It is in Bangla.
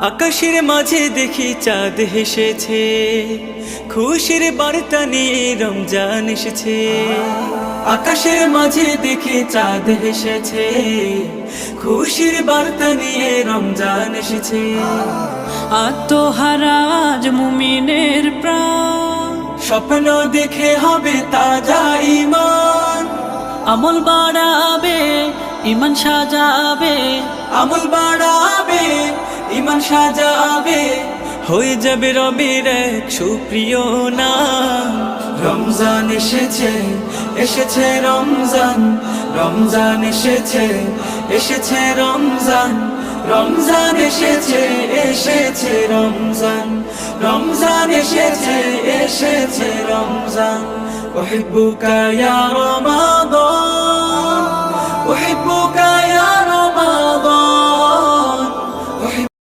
আকাশের মাঝে দেখি চাঁদ হেসেছে, খুশির বার্তা নিয়ে রমজান এসেছে। আকাশের মাঝে দেখি চাঁদ হেসেছে, খুশির বার্তা নিয়ে রমজান এসেছে। আত্মহারা আজ মুমিনের প্রাণ, স্বপ্ন দেখে হবে তাজা ঈমান। আমল বাড়াবে ঈমান সাজাবে, আমল বাড়াবে ঈমান সাজাবে, হয়ে যাবে রবের এক সুপ্রিয় নাম। রমজান এসেছে, এসেছে রমজান, রমজান এসেছে, এসেছে রমজান, রমজান এসেছে, এসেছে রমজান, রমজান এসেছে, এসেছে রমজান। উহিব্বুকা ইয়া রমাদান।